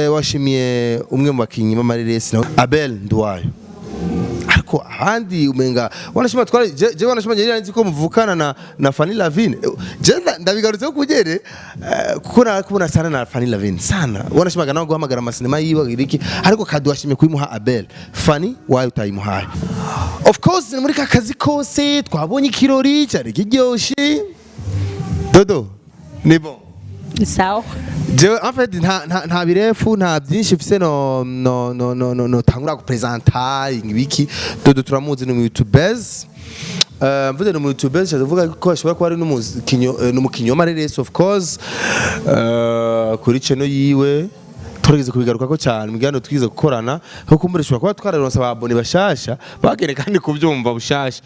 washimiye umwe mu bakinyi b'amareresi Abel ndwaye ariko ahandi umenga wanashima twari je wanashima nyeri nzi ko muvukana na Fanny LAVINE je ndabigarutse kugere kuko nakubona sana na Fanny LAVINE sana wanashima gana guhamagara amasinema yiwe iriki ariko kaduwashimye kuyimuha Abel Fanny wayo utayimuhaye of course muri kakazi kose twabonye ikirori cyari kiryoshe dodo ni bon sawa je en fait nta birefu nta byinshi mfise no tangura gupresenta ibiki dodo turamuzi no YouTubers mvuze no YouTubers ndavuga ko ashobora kuba ari n'umukinyo w'amareresi of course kuri channel yiwe turageze kubigaruka ko cyane mugano twize gukorana ko kumurishwa kuba twararonsa ababone bashasha bagene kandi kubyumva bushasha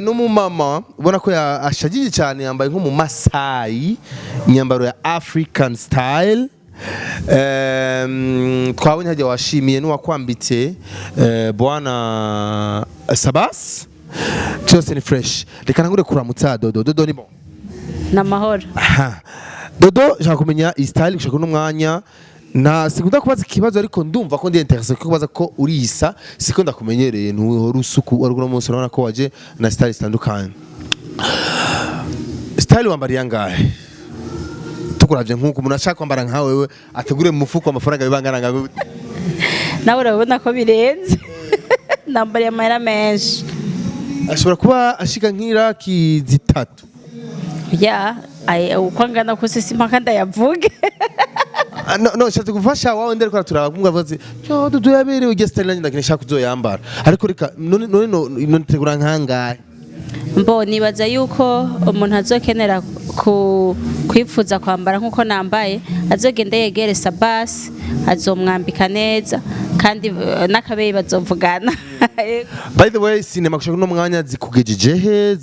n'umumama ubona ko ashagije cyane yambaye nko mu Masai nyambaro ya African style twabonye hajya washimiye n'uwakwambitse bwana Sabas cyose ni fresh reka nangure kuramutsa dodo ni bon namahoro dodo nshaka kumenya style gushaka n'umwanya na sikunda kubaza ikibazo ariko ndumva ko ndi interesse ko kubaza ko urisa siko ndakumenyereye n'urusuku ariko munsi urabona ko waje na style zitandukanye style wambariye ngahe tukuravye nkuko umuntu ashaka kwambara nka wewe ategure mu mufuko amafaranga bibangana ngabe nawe urabona ko birenze nambariye amahera menshi ashobora kuba ashika nk'iraki zitatu ya uko ngana ko sisi mpaka ndayavuge no shati gufasha wawe ndere ko turabakumva bazi cyo duyaberewe gestyle nanjye ndakinishaka kuzoyambara ariko reka none tegura nkangaye mbo nibaza yuko umuntu azokenera kwifuza kwambara nkuko nambaye azogenda yegere Sabas azomwambika neza kandi nakabeyi bazovugana by the way sinema kushaka no mwanya zikugejeje he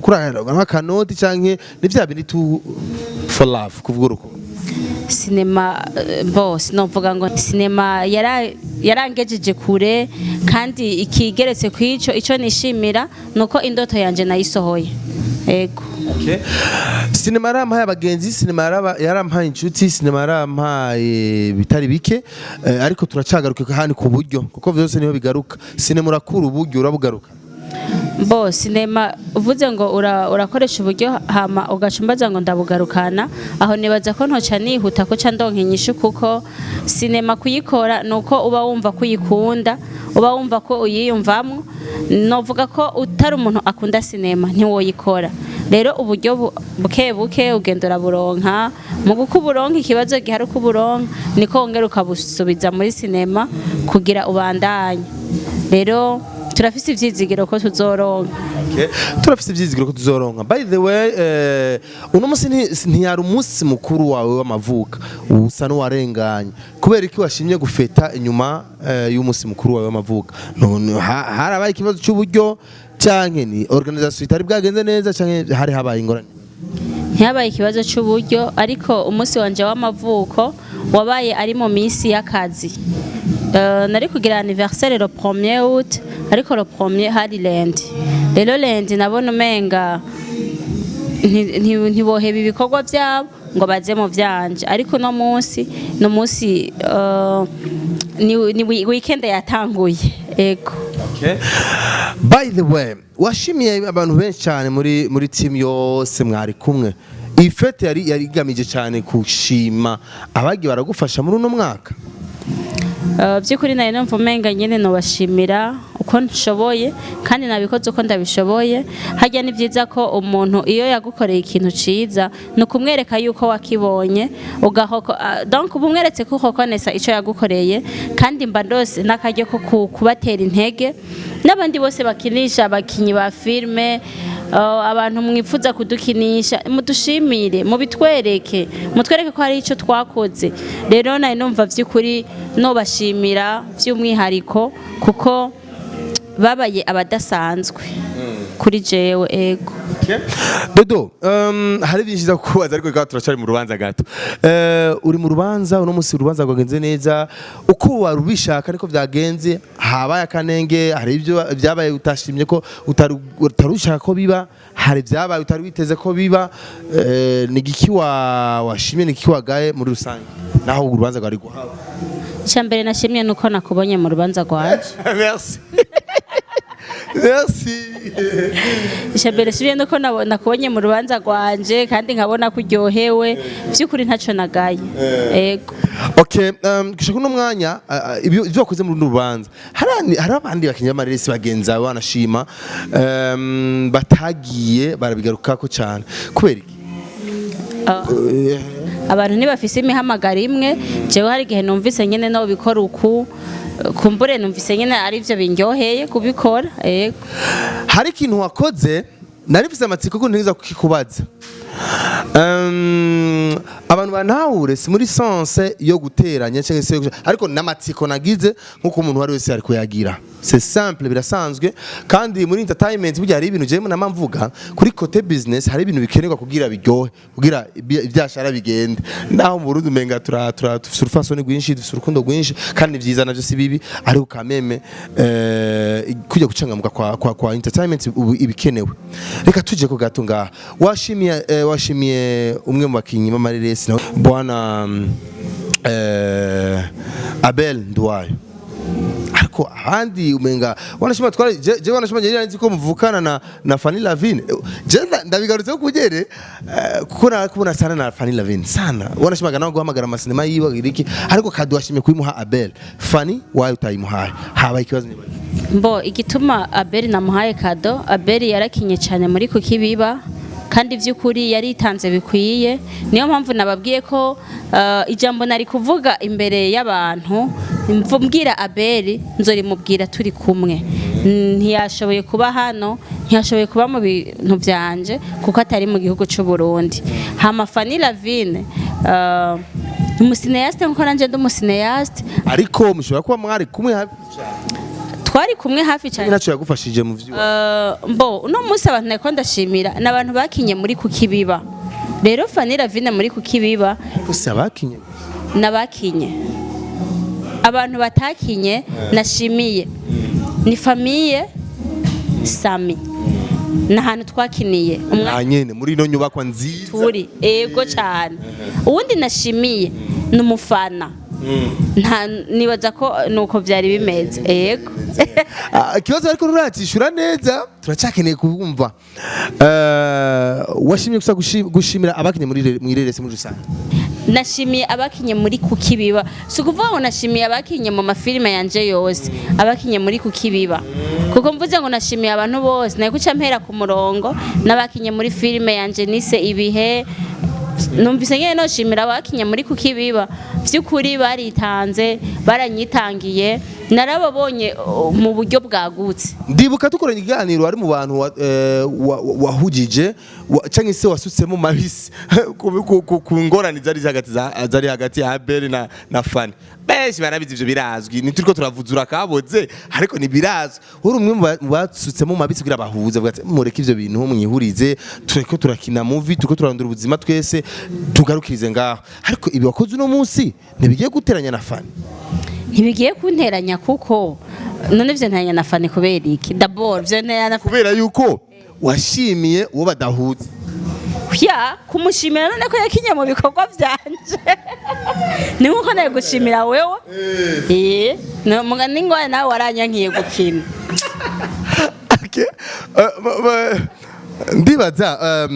kurahera nk'akanoti canke nivya bindi tu for love kuvuga uruko sinema boss novuga ngo sinema yarangejeje kure kandi ikigeretse kwico ico nishimira nuko indoto yanje nayisohoye ego okay sinema yarampaye abagenzi sinema yarampaye inshuti sinema yarampaye bitari bike ariko turacagaruka hani ku buryo kuko byose niho bigaruka sinema urakura uburyo urabugaruka bo sinema uvuze ngo urakoresha uburyo hama ugacumbaza ngo ndabugarukana aho nibaza ko ntoca nihuta ko candonkenyisha kuko sinema kuyikora nuko uba wumva kuyikunda uba wumva ko uyiyumvamwo novuga ko utari umuntu akunda sinema ntiwoyikora rero uburyo buke ugendera buronka mu gukuburonka ikibazo gihari kuburonka niko wongera ukabusubiza muri sinema kugira ubandanye rero turafise ivyizigiro ko tuzoronka turafise ivyizigiro ko tuzoronka by the way uno musi ntiyari umunsi mukuru wawe w'amavuka usa n'uwarenganye kubera iki washimye gufeta inyuma y'umunsi mukuru wawe w'amavuka harabaye ikibazo cy'uburyo canke ni organisation itari bwagenze neza canke hari habaye ingorane ntihabaye ikibazo cy'uburyo ariko umunsi wanje w'amavuko wabaye ari mu minsi y'akazi nari kugira anniversaire le 1er août ariko le 1er hari lundi rero lundi nabona umenga ntiboheba ibikorwa byabo ngo baze mu vyanje ariko no munsi ni weekend yatanguye ego okay by the way washimiye abantu benshi cyane muri team yose mwari kumwe ifete yari igamije cyane kushima abagi baragufasha muri uno mwaka by'ukuri nari numva umenga nyene no bashimira uko nshoboye kandi nabikoze uko ndabishoboye hajya ni byiza ko umuntu iyo yagukoreye ikintu ciza no kumwereka yuko wakibonye ugahoko donc ubumweretse ko ukokonesa ico yagukoreye kandi mba ndose nakaryo ko kubatera intege n'abandi bose bakinisha abakinyi ba filme abantu mwifuza kudukinisha mudushimire mubitwereke mutwereke ko hari ico twakoze rero nari numva vy'ukuri no bashimira vy'umwihariko kuko babaye abadasanzwe kuri jewe ego Dodo, hari byinshi zo kubaza ariko reka turacari mu rubanza gato. Uri mu rubanza uno musi urubanza rwagenze neza uko warubishaka niko vyagenze habaye akanenge hari ibyo byabaye utashimye ko utarushaka ko biba hari byabaye utari witeze ko biba ni giki washimye ni giki wagaye muri rusange naho urubanza rwari guhawe. Cyambere nashimye nuko nakubonye mu rubanza rwaje. Merci. Merci. Cyambere shimye nuko nakubonye mu rubanza rwanje kandi nkabona kuryohewe byukuri ntaco nagaye. Ego. Okay, gishaka no mwanya ibyo wakoze mu rubanza. Hari abandi bakinyamaresi bagenza banashima batagiye barabigarukako cyane. Kubera iki? Abantu ntibafise imihamagara imwe jewe hari igihe numvise nyene no bikora uku kumbure numvise nyene ari byo bindyoheye kubikora yego hari ikintu wakoze narifise amatsiko ko ntiza kukikubaza abantu bantahure si muri sense yo guteranya cyangwa se ariko namatsiko nagize nkuko umuntu wari wese ari kuyagira c'est simple birasanzwe kandi muri entertainment burya hari ibintu jemo namamvuga kuri côté business hari ibintu bikenerwa kugira biryohe kugira ibyashara bigende naho mu Burundi umenga turafasoni gwinshi urukundo gwinshi kandi byiza navyo si bibi ariko kameme kujya gucangamuka kwa entertainment ibikenewe reka tuje ko gato ngaha washimiye umwe mu bakinyi b'amareresi bwana Abel ndwayo ariko ahandi umenga wanashima twari je wanashima nyine nzi ko muvukana na Fanny LAVINE je ndabigarutse kugere kuko nakubona sana na Fanny LAVINE sana wanashimaga nawe guhamagara amasinema yiwe iriki ariko kadu washimye kuyimuha Abel Fanny wayo utayimuhaye haba ikibazo niba mbo igituma Abel namuhaye kado Abel yarakinye cyane muri kukibiba kandi vy'ukuri yaritanze bikwiye niyo mpamvu nababwiye ko ijambo nari kuvuga imbere y'abantu mvumbwira Abel nzorimubwira turi kumwe ntiyashoboye kuba hano ntiyashoboye kuba mu bintu byanje kuko atari mu gihugu cy'u Burundi hama Fanny LAVINE umusineyaste nko nanje ndumusineyaste ariko mushobora kuba mwari kumwe hafi twari kumwe hafi cyane naco yagufashije mu vyo mbo uno munsi abantu nako ndashimira nabantu bakinye muri kukibiba rero Fanny LAVINE muri kukibiba gusa bakinye nabakinye abantu batakinye nashimiye ni famille Sami nahantu twakiniye umwanyene muri no nyubakwa nziza turi ego cyane uwundi nashimiye numufana nta nibaza ko nuko byari bimeze yego ikibazo ariko ruratishura neza turacakeneye kubumva washimye gusa gushimira abakinye muri reresi muri rusange nashimiye abakinye muri kukibiba sukuvuga ngo nashimiye abakinye mu mafilime yanje yose abakinye muri kukibiba kuko mvuze ngo nashimiye abantu bose nayo kuca mpera ku murongo nabakinye muri filime yanje nise ibihe numvise ngene no shimira abakinye muri kukibiba vy'ukuri baritanze baranyitangiye narababonye mu buryo bwagutse ndibuka tukoranye iganiro ari mu bantu wahujije canke se wasutsemo mabisi ku ngorane zari hagati ya Abel na Fanny benshi barabizi ivyo birazwi nituriko turavuzura kaboze ariko ni birazwi uri umwe mu basutsemo mabisi kugira bahuze vuga ati mureke ivyo bintu mwihurize tureko turakina movie turiko turandura ubuzima twese tugarukirize ngaho ariko ibi wakoze uno munsi ntibigiye guteranya na Fanny ntibigiye kunteranya kuko none vyo ntanya na Fanny kubera iki d'abord vyo ntanya kubera yuko washimiye uwo badahuze ya kumushimira none ko yakinye mu bikorwa byanje ni nkuko naye gushimira wewe no mugani ngwa nawe waranyankiye gukina okay ndibaza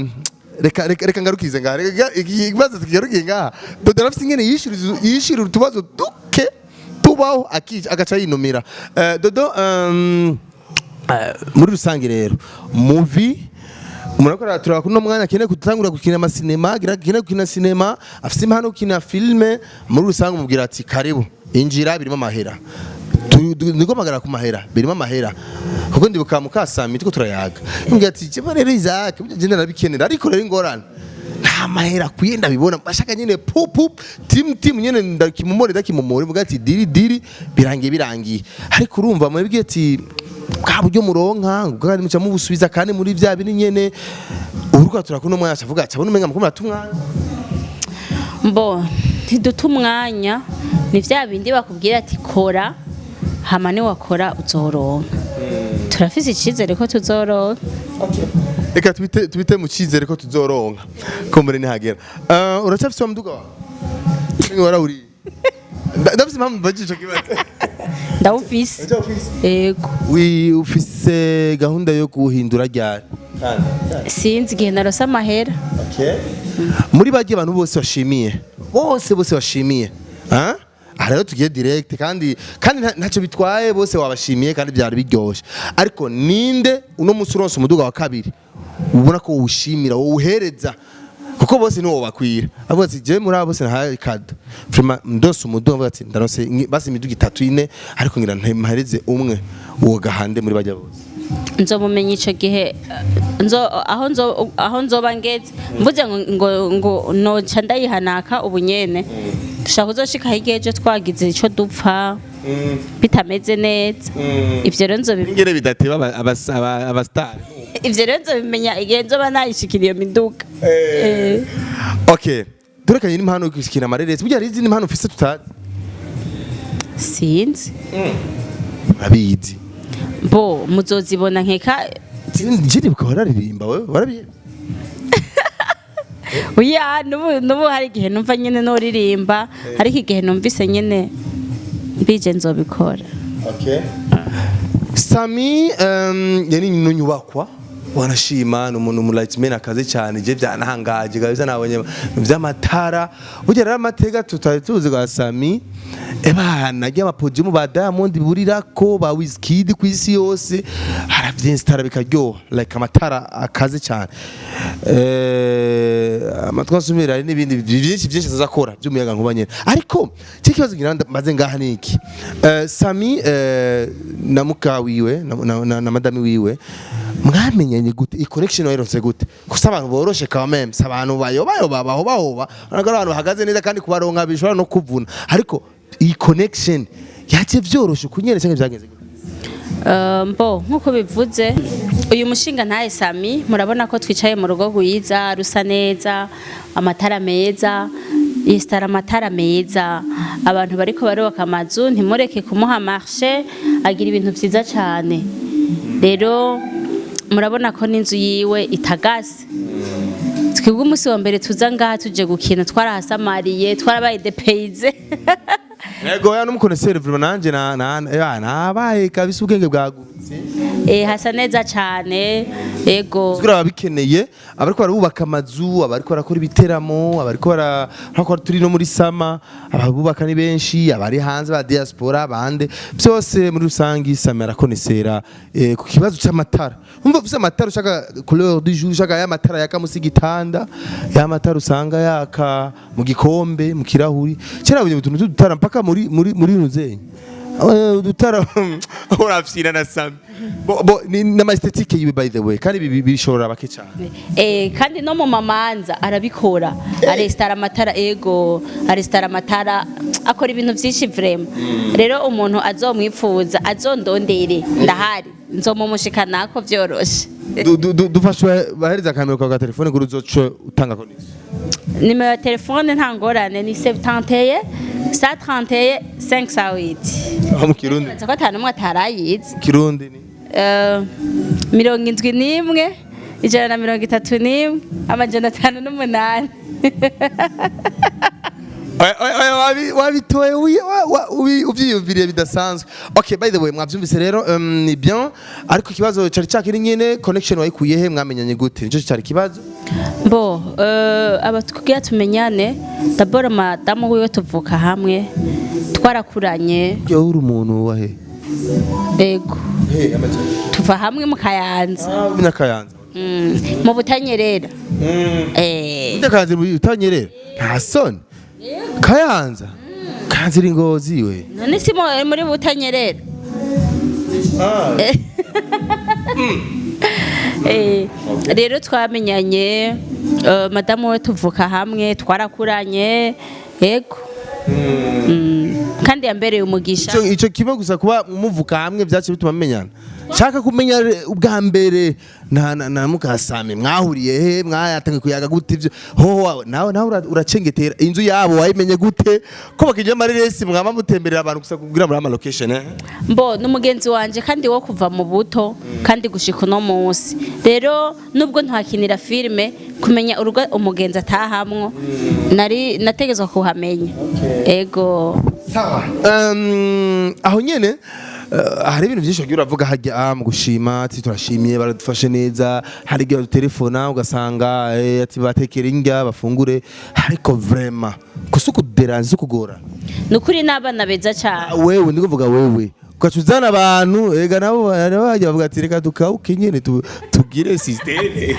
reka ngarukize ngaha ikibazo kigarukiye ngaha dodo arafite ingene yishira utubazo duke tubaho agaca yinomera dodo muri rusange rero movie murakora turakuno mwana akeneye kutangura gukina amasinema akeneye gukina sinema afite impano gukina filme muri rusange umubwira ati karibu injira birimo amahera nigomagara ku mahera birimo amahera kuko ndibuka mukasami tuko turayaga mbwira ati je rero Isaac byo narabikenera ariko rero ingorane nta mahera kuyenda bibona bashaka nyine pup team nyine ndakimumore mbwira ati diri birangiye ariko urumva mwebwe ati bwa buryo muronka kandi muca mubusubiza kandi muri vya bini nyene uruko turakuna umwanya avuga ati abone umenga mukomera tumwanya mbo ntiduta umwanya ni vya bindi bakubwira ati kora hama ni wakora uzoronka turafise icizere ko tuzoronka reka tubite mu cizere ko tuzoronka ko muri nihagera uracafise wa mduga wawe warauri ndafise impamvu mbajije kibazo ndawufise yego ufise gahunda yo guhindura ryari sinzi igihe narose amahera muri bagiye abantu bose bashimiye bose bashimiye rero tugiye direct kandi ntacyo bitwaye bose wabashimiye kandi byari biryoshe ariko ninde uno munsi uronse umuduga wa kabiri ubona ko uwushimira wowe kuko bose niwo bakwira avuga ati je muri abo bose nahaye kado vraiment ndose umuduga ati ndaronse basi imiduga 3-4 ariko ngira ntahereze umwe uwo gahande muri bajya bose nzomumenya ico gihe aho nzoba ngeze mvuze ngo noca ndayihanaka ubunyene dushaka kuzoshika higeje twagize ico dupfa bitameze neza ivyo rero nzobimenya bidateba abastar ivyo rero nzobimenya igihe nzoba nayishikiriye miduga okay durekanye n'impano kwishikira amareresi burya ari izindi mpano ufise tutazi sinzi abizi bo muzozibona nkeka njye bukora ririmba wewe warabiye Oya nubu hari igihe numva nyene no ririmba hari igihe numvise nyene mbije nzobikora okay Sami yani nyubakwa wanashima n'umuntu mu lightman akaze cyane je byanahangaje gabiza nabonye vy'amatara ugera amatega tutatuzi ga Sami ebana rya mapodium ba Diamond burirako ba Wizkid kwisi yose haravyinstara bikaryoha like amatara akaze cyane amatwasumira n'ibindi byinshi azakora by'umuyaga nkuba nyene ariko kikibazo ngira maze ngaha niki Sami na muka wiwe na madame wiwe mwamenyanye gute connection wayironse gute kusa abantu boroshe quand même abantu bahoba abantu bahagaze neza kandi kubaronka bishobora no kuvuna ariko iyi connection yaje vyoroshe kunyene cyangwa byagenze gute mbo nkuko bivuze uyu mushinga ntaye Sami murabona ko twicaye mu rugo guyiza rusa neza amatara meza yestara amatara meza abantu bariko barubaka amazu ntimureke kumuha marché agira ibintu vyiza cyane rero murabona ko n'inzu yiwe itagase twebwe umunsi wa mbere tuza ngaha tuje gukina twarahasamariye twarabaye depayze yego ya n'umukoneseri vraiment nanje nabaye kabisa ubwenge bwagutse hasa neza cyane yego zura babikeneye abariko barubaka amazu abariko barakora ibiteramo abariko barakora turi no muri sama ababubaka ni benshi abari hanze ba diaspora bande byose muri rusangi Sami arakonesera ku kibazo cy'amatara umva ufise amatara ushaka couleur du jour ushaka ya matara yaka musigitanda ya matara usanga yaka mu gikombe mu kirahuri cyera bunye utuntu tudutara mpaka muri nuzenye udutara urafyina na Sami ni na aesthetique yiwe by the way kandi bishobora bake cyane kandi no mu mamanza arabikora arestara amatara arestara amatara akora ibintu byinshi vraiment rero umuntu azomwipfuza azondondere ndahari nzomumushikana ko vyoroshe dufashwe bahereza kamera kwa telefone kuri uzoce utanga ko nisi nimero ya telefone ntangorane ni 71 131 508 mu Kirundi nzako atanumwe atarayizi Kirundi ni 71 131 508 wabitoye uvyiyumviriye bidasanzwe okay by the way mwavyumvise rero ni bien ariko kibazo cari cyakiri nyene connection wayikuye he mwamenyanye gute nico cyari kibazo bo abatukugira tumenyane d'abord madamu wiwe tuvuka hamwe twarakuranye yo uri umuntu wa he ego tuva hamwe mu Kayanza mu Kayanza mu Butanyerera Kayanza mu Butanyerera nta soni Kayanza iri Ngozi we none si muri Butanyerera rero twamenyanye madamu we tuvuka hamwe twarakuranye yego kandi yambereye umugisha. Ico kimwe gusa kuba muvuka hamwe byace bituma menyana. Shaka kumenya ubwa mbere na mukasame mwahuriye he mwayatangiye kuyaga gute ivyo ho nawe uracengetera inzu yabo wayimenye gute ko bakije amareresi mwama mutemberera abantu gusa kugira muri ama location mbo n'umugenzi wanje kandi wo kuva mu buto kandi gushika no munsi rero nubwo ntakinira filme kumenya urugo umugenzi atahamwo nari nategezwa kuhamenya ego sawa aho nyene hari ibintu byinshi ugira uravuga hajya mu gushima ati turashimiye baradufashe neza hari igihe utelefona ugasanga ati batekera indya bafungure ariko vraiment kusuku deranze kugora nukuri n'abana beza cyane wewe ndikuvuga wewe ukacuzana abantu ega nabo bajya bavuga ati reka tukauke nyene tugire systeme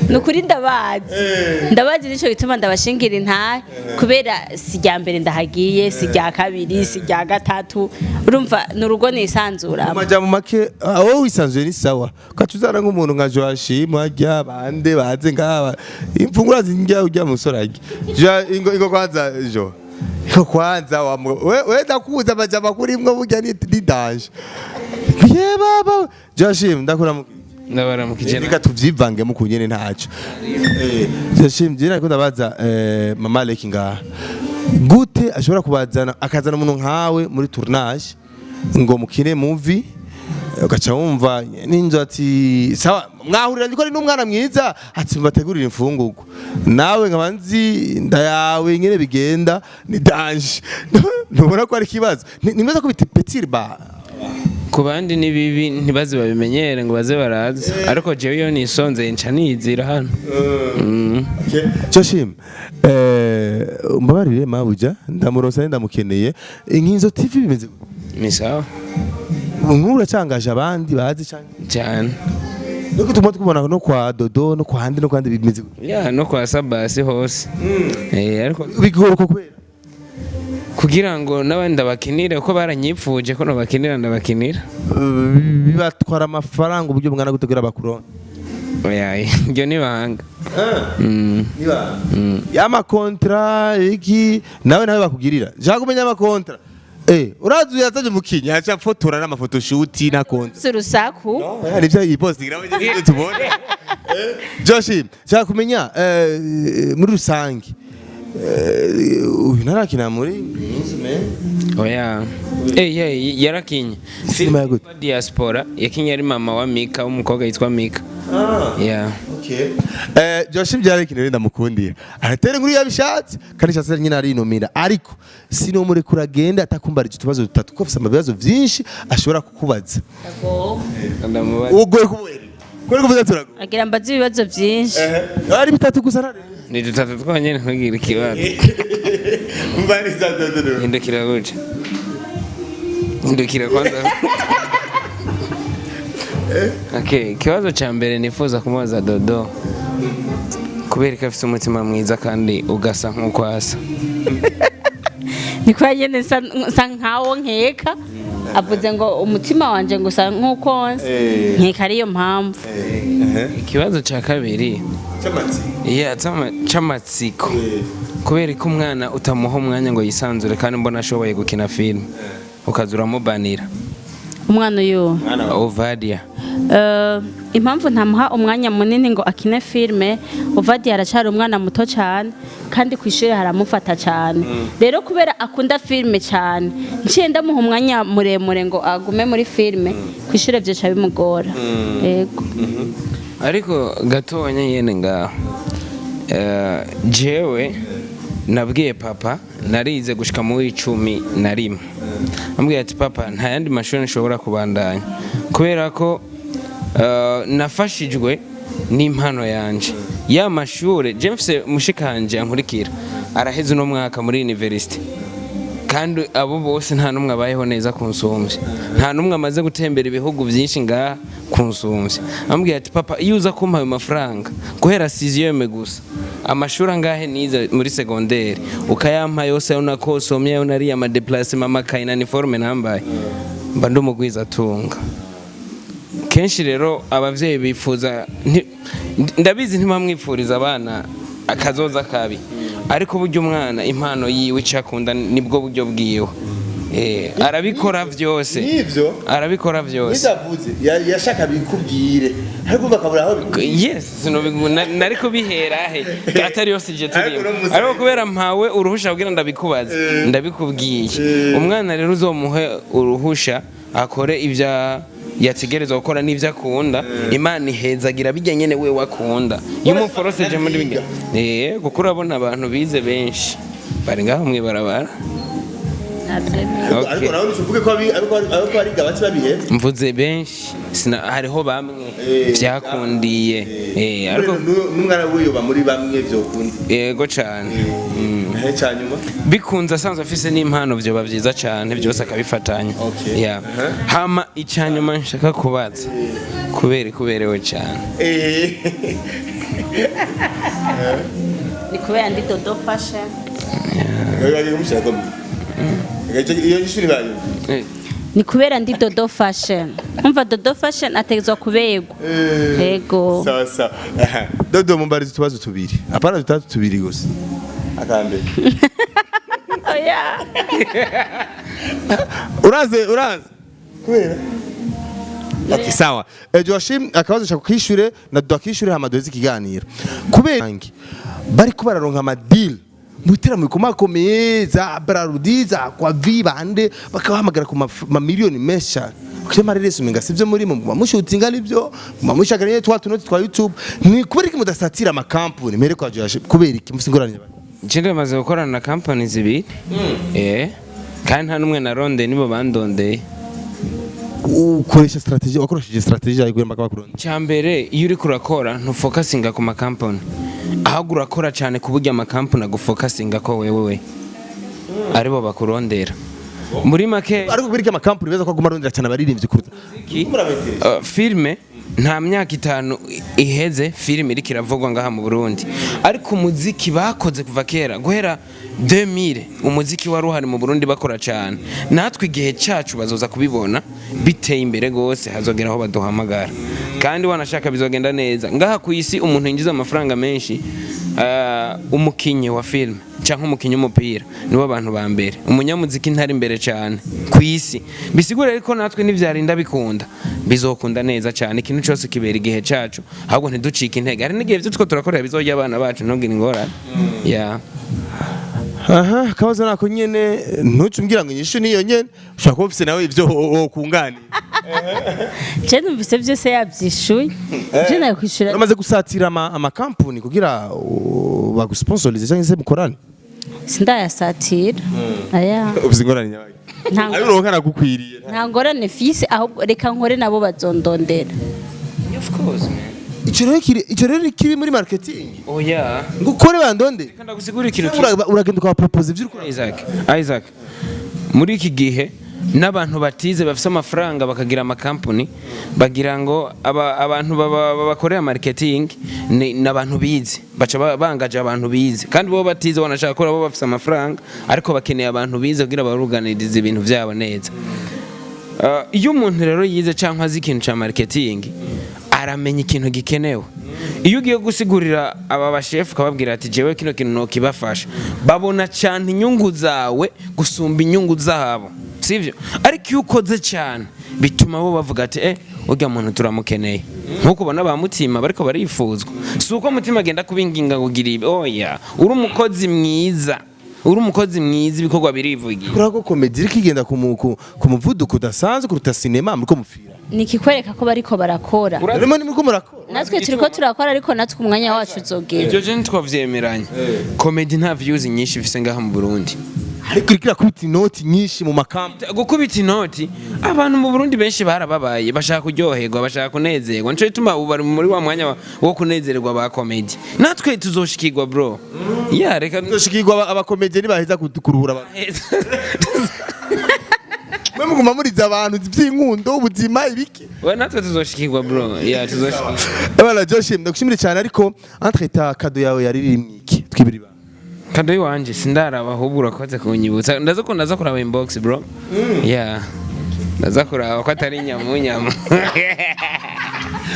nukuri ndabazi nico bituma ndabashingira intahe kubera sijya mbere ndahagiye sijya kabiri sijya gatatu urumva nurugo nisanzura amaja mu make wowe wisanzuye ni sawa ukacuzana nk'umuntu nka Johashim ajya bande baze ngaba imfungura zinjya ujya musorage ingo kwanza jo kwanza we ndakuza amajama kuri mwe burya ni daje ye baba Johashim ndabaramukije reka tuvyivange mu kunyene ntaco Johashim je nariko ndabaza mama Leki ngaha gute ashobora kubazana akazana umuntu nkawe muri tournage ngo mukine movie ugaca wumva ninzo ati sawa mwahurira ndiko ari n'umwana mwiza ati mbategurira imfungurwa nawe nkabanzi ndayawe nyene bigenda ni danje ntubona ko ari kibazo nimeza ko bitipetire ba ku bandi ni bibi ntibaze babimenyere ngo baze baraza ariko jewe yo nisonze nca nizira hano Johashim mbabarire mabuja ndamurosa ndamukeneye inkinzo TV bimeze misawa nkura cangaje abandi bazi cyane nuko tuma tukubona no kwa Dodo no kwa handi no kwandi bimeze ya no kwa Sabasi hose ariko bigoro ko kwera kugira ngo n'abandi bakinire uko baranyipfuje ko no bakinira ndabakinira bibatwara amafaranga uburyo mwana gutegura bakuro oya ibyo nibanga niba yama kontra iki nawe bakugirira nshaka kumenya ama kontra urazu yazaje mukinyi acha fotora na mafoto shoot na kontra surusaku hari bya ipostingira abanye tubone Johashim nshaka kumenya muri rusangi narakina muri oya yarakinye filime ya gute diaspora yakinye ari mama wa Mika umukobwa yitwa Mika okay Johashim byarekine ndamukundiye aratere nkuru yabishatse kandi cyase nyine ari inomira ariko sino muri kuragenda atakumbara itubazo dutatu ko afite amabibazo byinshi ashobora kukubaza ugoye kuvuga turago agira mbazi ibibazo byinshi ari bitatu gusa ni dutatu twonyene ntugira ikibazo mbari za dodo hindukira gute hindukira kwanza okay ikibazo ca mbere nifuza kumubaza Dodo kubera ko afite umutima mwiza kandi ugasa nk'uko asa niko nyene sa nkawo nkeka avuze ngo umutima wanje ngo sa nk'uko nkeka ariyo mpamvu ikibazo ca kabiri c'amatsiko kubera ko umwana utamuha umwanya ngo yisanzure kandi mbona ashoboye gukina film ukazura mubanira umwana uyu Ovadia impamvu ntamuha umwanya munini ngo akine filme Ovadia aracari umwana muto cyane kandi kwishuri haramufata cyane rero kubera akunda filme cyane nciye ndamuha umwanya muremure ngo agume muri filme kwishuri byo cha bimugora yego ariko gatonya yene ngaho jewe nabwiye papa narize gushika mu 11 ambwiye ati papa nta yandi mashuri nshobora kubandanya kubera ko nafashijwe n'impano yanje ya mashure James mushikanje ankurikira araheze no mwaka muri university kandi abo bose nta numwe abayeho neza kunsumvye nta numwe amaze gutembera ibihugu byinshi ngaha kunsumvye ambwiye ati papa iyo uza kumpa ayo mafaranga guhera 6e gusa amashuri angahe nize muri secondaire ukayampa yose unakosomye unari ama déplacement makaina uniforme nambaye mba ndumugwiza tunga kenshi rero abavyeyi bifuza ndabizi ntimamwifuriza abana akazoza kabi ariko buryo umwana impano yiwe cyakunda nibwo buryo bwiwe arabikora vyose nivyo arabikora vyose bidavuze yashaka bikubwire ariko bakabura aho yes nari kubihera he atari yose je turi ariko kubera mpawe uruhusha kugira ndabikubaza ndabikubwiye umwana rero uzomuhe uruhusha akore ivya yategerezwa gukora n'ivyo akunda Imana ihezagira bijya nyene we wakunda yumuforoseje muri biga kuko urabona abantu bize benshi bari ngaho mwe barabara ariko nawe uvuge ko ariko ari gabatsi babihe mvuze benshi hariho bamwe vyakundiye ariko n'umwana wiyoba muri bamwe vyo kundi yego cyane cyanyuma bikunze asanzwe afise n'impano vyo bavyiza cyane byose akabifatanya hama icyanyuma nshaka kubaza kuberewe cyane ni kubera ndi dodo fashion ni kubera ndi dodo fashion umva dodo fashion ategezwa kuberwa yego sawa dodo mumbariza utubazo tubiri apana dutatu tubiri gusa akambe oya uraze kubera okay sawa Johashim akabazo cha kukishure na dukishure hamadozi kiganiro kubera bari kubararonka amadil mutera mu kumakomeye za Brarudiza kwa vibande bakabahamagara ku mamiliyoni mesha kwema rero suminga sivyo muri mu mushutinga nivyo mushakanye twatunoti twa YouTube ni kubera iki mudasatira amakampuni mere kwa Johashim kubera iki musingoranye Jende maze gukorana na company zibiri kandi nta numwe na ronde nibo bandondeye ukoresha strategy wakoresheje strategy yawe kwemba kabakuronde cyambere iyo uri kurakora ntufocusinga ku makampani ahubwo urakora cyane kuburyo amakampani agufocusinga ko wewe aribo bakurondera muri make ariko kubirika amakampani beza ko aguma arondera cyane abaririmbyi kuruta filme nta myaka 5 iheze filme iri kiravugwa ngaha mu Burundi ariko umuziki bakoze kuva kera guhera 2000 umuziki wari uhari mu Burundi bakora cyane natwe igihe cyacu bazoza kubibona biteye imbere gose hazogera aho baduhamagara kandi wanashaka bizogenda neza ngaha ku isi umuntu yinjiza amafaranga menshi umukinyi wa film cyangwa umukinyi w'umupira nibo abantu ba mbere umunyamuziki ntari imbere cyane ku isi bisigura ariko natwe nivyarinda bikunda bizokunda neza cyane ikintu cyose kibera igihe cyacu ahubwo ntiducike intege ari n'igihe byo twakorera bizojya abana bacu ntugire ingora kabazo nako nyene ntucumbwira ngo inyishu niyo nyene ushaka kuba ufise nawe ivyo wokungani je numvise byose yabyishuye je nayo kwishura amaze gusatira amakampuni kugira bagusponsorize cyangwa se mukorane sindayasatira aya ufise ingorane nyabaye abironka nagukwiriye nta ngorane fisi ahubwo reka nkore nabo bazondondera of course man Ico rero kiri muri marketing oya ngukore bandonde kandi gusigura ikintu uragenda kwa propose vy'uko Isaac muri iki gihe n'abantu batize bafise amafaranga bakagira amakampani bagira ngo abantu bakorera marketing n'abantu bize baca bangaje abantu bize kandi bo batize wanashaka gukora bo bafise amafaranga ariko bakeneye abantu bize kugira baruganize ibintu vyabo neza iyo umuntu rero yize cyangwa azi ikintu cya marketing aramenya ikintu gikenewe iyo ugiye gusigurira aba bashefu kababwira ati jewe kino kintu no kibafasha babona cyane inyungu zawe gusumba inyungu zabo sivyo ariko iyo ukoze cyane bituma bo bavuga ati urya muntu turamukeneye nkuko ubona ba mutima bariko barifuzwa suko mutima agenda kubinginga kugira ibi oya uri umukozi mwiza ibikorwa birivugira urako comedy iri kigenda ku muvuduko udasanzwe kuruta cinema muriko mufira nikikwereka ko bariko barakora rero muriko murakora natwe turiko turakora ariko natwe umwanya wacu uzogera ibyo je ntitwavyemeranye comedy nta views nyinshi ifise ngaha mu Burundi ariko irikira kubita inoti nyinshi mu makampi gukubita inoti abantu mu Burundi benshi barababaye bashaka kuryoherwa bashaka kunezerwa nico bituma ubu bari muri wa mwanya wo kunezerwa ba comedy natwe tuzoshikirwa bro reka tuzoshikirwa aba comedy baheza kuruhura abantu mwe muguma muriza abantu by'inkundo ubuzima ibiki natwe tuzoshikirwa bro tuzoshikirwa abana Johashim ndagushimire cyane ariko entreta kado yawe yaririmwe iki twibiri ba kado yiwanje sindaraba ahubwo urakoze kunyibutsa ndaza kuraba inbox bro ndaza kuraba ko atari nyamu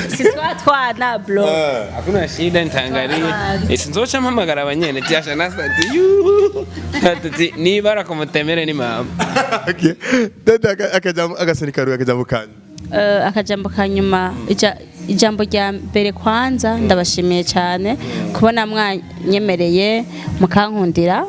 si twatwana bro. Hakuna shida nitaangalia. Sinzocha mpamagara abanyene tyasha nasati yu. Ati niba arakomutemere ni mama. Okay. Dada agasani karu akajambo kanyu. Akajambo kanyuma ijambo rya mbere kwanza ndabashimiye cyane kubona mwanyemereye mukankundira